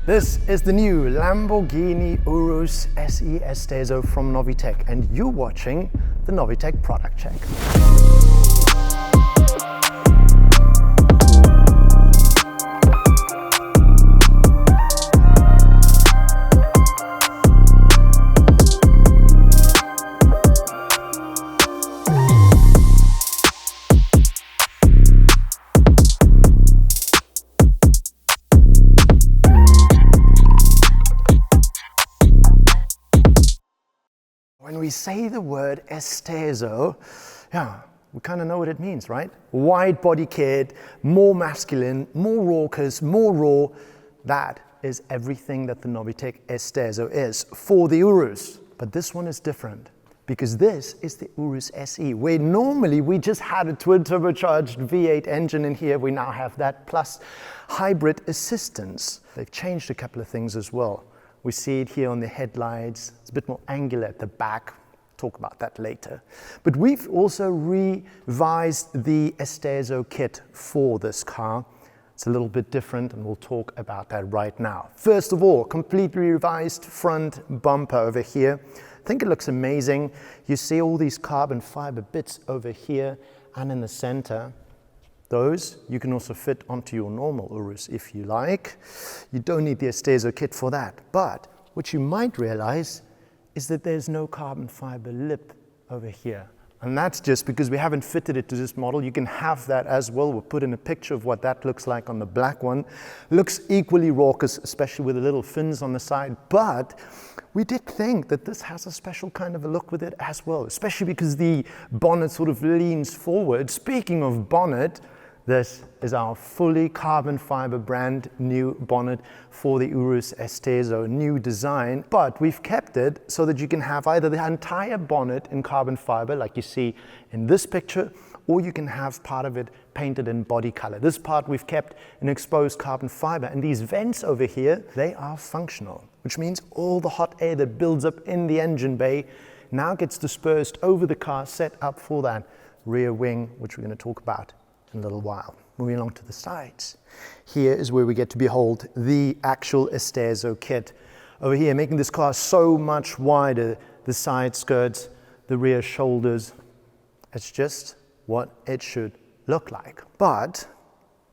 This is the new Lamborghini Urus SE Esteso from Novitec, and you're watching the Novitec Product Check. When we say the word Esteso, we kind of know what it means, right? Wide body kit, more masculine, more raucous, more raw. That is everything that the Novitec Esteso is for the Urus. But this one is different because this is the Urus SE, where normally we just had a twin turbocharged V8 engine in here. We now have that plus hybrid assistance. They've changed a couple of things as well. We see it here on the headlights. It's a bit more angular at the back. Talk about that later. But we've also revised the Esteso kit for this car. It's a little bit different, and we'll talk about that right now. First of all, completely revised front bumper over here. I think it looks amazing. You see all these carbon fiber bits over here and in the center. Those you can also fit onto your normal Urus if you like. You don't need the Esteso kit for that. But what you might realize is that there's no carbon fiber lip over here. And that's just because we haven't fitted it to this model. You can have that as well. We'll put in a picture of what that looks like on the black one. Looks equally raucous, especially with the little fins on the side. But we did think that this has a special kind of a look with it as well, especially because the bonnet sort of leans forward. Speaking of bonnet, this is our fully carbon fiber brand new bonnet for the Urus Esteso, new design, but we've kept it so that you can have either the entire bonnet in carbon fiber like you see in this picture, or you can have part of it painted in body color. This part we've kept in exposed carbon fiber, and these vents over here, they are functional, which means all the hot air that builds up in the engine bay now gets dispersed over the car, set up for that rear wing, which we're going to talk about in a little while. Moving along to the sides. Here is where we get to behold the actual Esteso kit. Over here, making this car so much wider, the side skirts, the rear shoulders. It's just what it should look like. But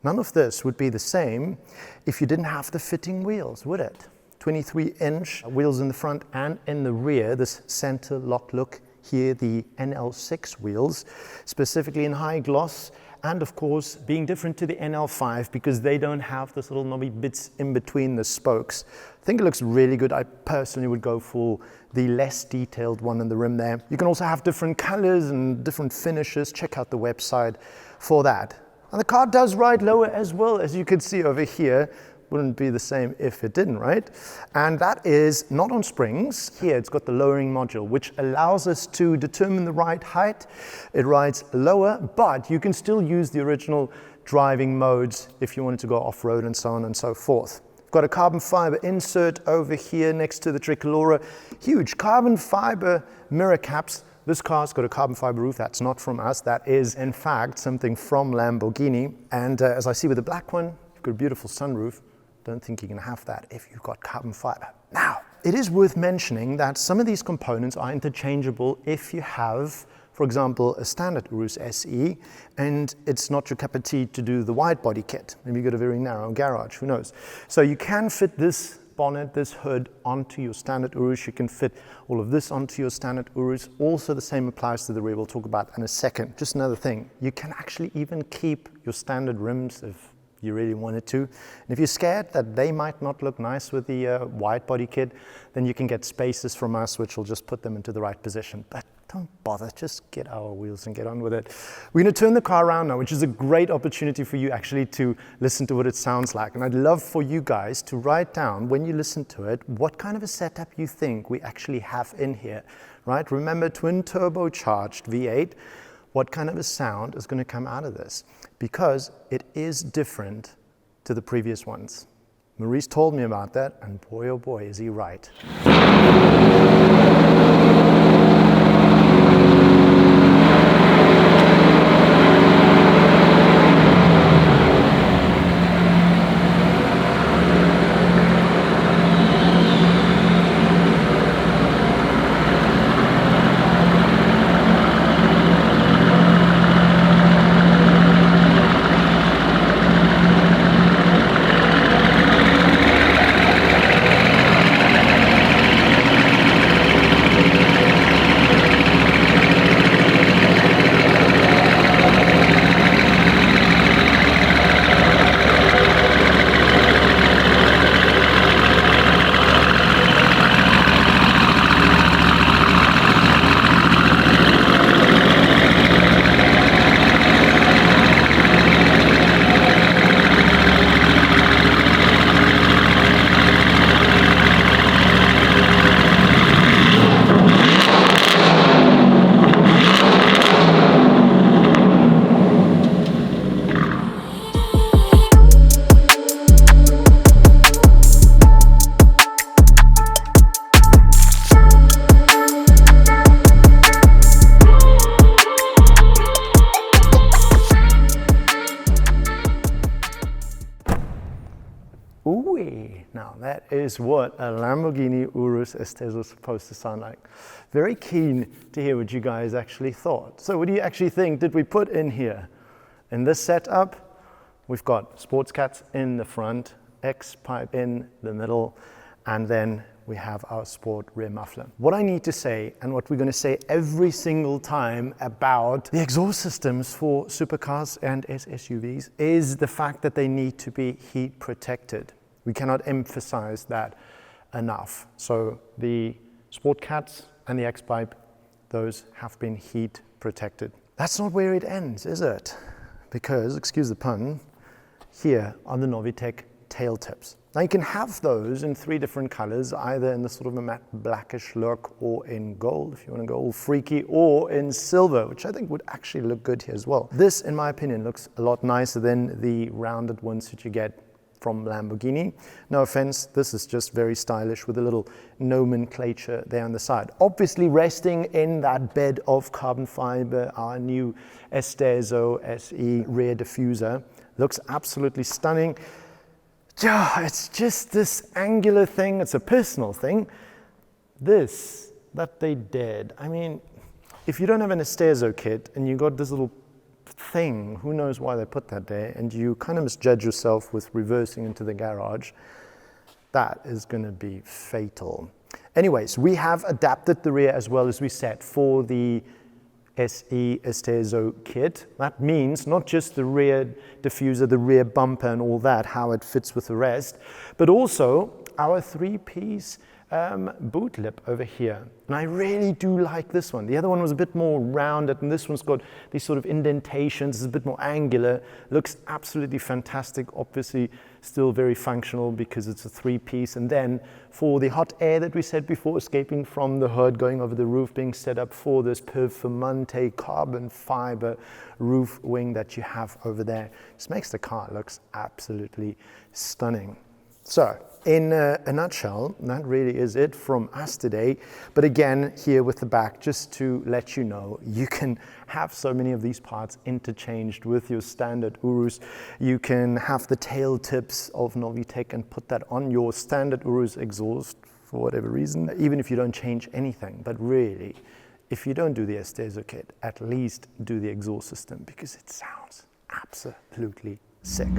none of this would be the same if you didn't have the fitting wheels, would it? 23-inch wheels in the front and in the rear, this center lock look. Here, the NL6 wheels, specifically in high gloss, and of course being different to the NL5 because they don't have this little knobby bits in between the spokes. I think it looks really good. I personally would go for the less detailed one in the rim there. You can also have different colors and different finishes. Check out the website for that. And the car does ride lower as well, as you can see over here. Wouldn't be the same if it didn't, right? And that is not on springs. Here it's got the lowering module, which allows us to determine the right height. It rides lower, but you can still use the original driving modes if you wanted to go off-road and so on and so forth. We've got a carbon fiber insert over here next to the tricolore. Huge carbon fiber mirror caps. This car's got a carbon fiber roof. That's not from us. That is, in fact, something from Lamborghini. And as I see with the black one, you've got a beautiful sunroof. Don't think you can have that if you've got carbon fiber. Now, it is worth mentioning that some of these components are interchangeable if you have, for example, a standard Urus SE, and it's not your cup of tea to do the wide body kit. Maybe you've got a very narrow garage, who knows? So you can fit this bonnet, this hood onto your standard Urus. You can fit all of this onto your standard Urus. Also, the same applies to the rear. We'll talk about in a second. Just another thing, you can actually even keep your standard rims if you really wanted to. And if you're scared that they might not look nice with the wide body kit, then you can get spacers from us, which will just put them into the right position. But don't bother, just get our wheels and get on with it. We're gonna turn the car around now, which is a great opportunity for you actually to listen to what it sounds like. And I'd love for you guys to write down, when you listen to it, what kind of a setup you think we actually have in here, right? Remember, twin turbocharged V8. What kind of a sound is going to come out of this? Because it is different to the previous ones. Maurice told me about that, and boy, oh boy, is he right. Hey, now that is what a Lamborghini Urus Esteso is supposed to sound like. Very keen to hear what you guys actually thought. So what do you actually think did we put in here? In this setup, we've got sports cats in the front, X pipe in the middle, and then we have our sport rear muffler. What I need to say, and what we're going to say every single time about the exhaust systems for supercars and SUVs, is the fact that they need to be heat protected. We cannot emphasize that enough. So the sport cats and the X pipe, those have been heat protected. That's not where it ends, is it? Because, excuse the pun, here are the Novitec tail tips. Now you can have those in 3 different colors, either in the sort of a matte blackish look or in gold, if you want to go all freaky, or in silver, which I think would actually look good here as well. This, in my opinion, looks a lot nicer than the rounded ones that you get from Lamborghini. No offense, this is just very stylish with a little nomenclature there on the side. Obviously resting in that bed of carbon fiber, our new Esteso SE rear diffuser. Looks absolutely stunning. Yeah, it's just this angular thing, it's a personal thing. This, that they did. I mean, if you don't have an Esteso kit and you got this little thing, who knows why they put that there, and you kind of misjudge yourself with reversing into the garage, that is going to be fatal. Anyways, we have adapted the rear as well as we said for the SE Esteso kit. That means not just the rear diffuser, the rear bumper and all that, how it fits with the rest, but also our 3-piece boot lip over here. And I really do like this one. The other one was a bit more rounded, and this one's got these sort of indentations, it's a bit more angular. Looks absolutely fantastic, obviously still very functional because it's a 3-piece. And then for the hot air that we said before, escaping from the hood, going over the roof, being set up for this performante carbon fiber roof wing that you have over there. Just makes the car looks absolutely stunning. So, in a nutshell, that really is it from us today. But again, here with the back, just to let you know, you can have so many of these parts interchanged with your standard Urus. You can have the tail tips of Novitec and put that on your standard Urus exhaust for whatever reason, even if you don't change anything. But really, if you don't do the Esteso kit, at least do the exhaust system because it sounds absolutely sick.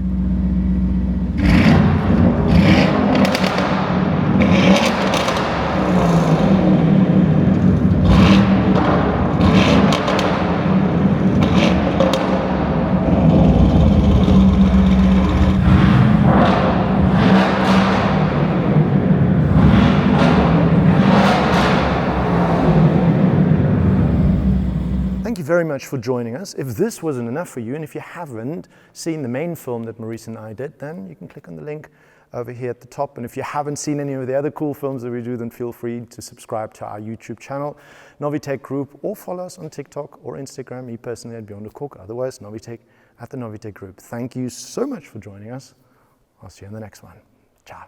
Thank you very much for joining us. If this wasn't enough for you, and if you haven't seen the main film that Maurice and I did, then you can click on the link over here at the top. And if you haven't seen any of the other cool films that we do, then feel free to subscribe to our YouTube channel, Novitec Group, or follow us on TikTok or Instagram. Me personally at Beyond the Cork, otherwise Novitec at the Novitec Group. Thank you so much for joining us. I'll see you in the next one. Ciao.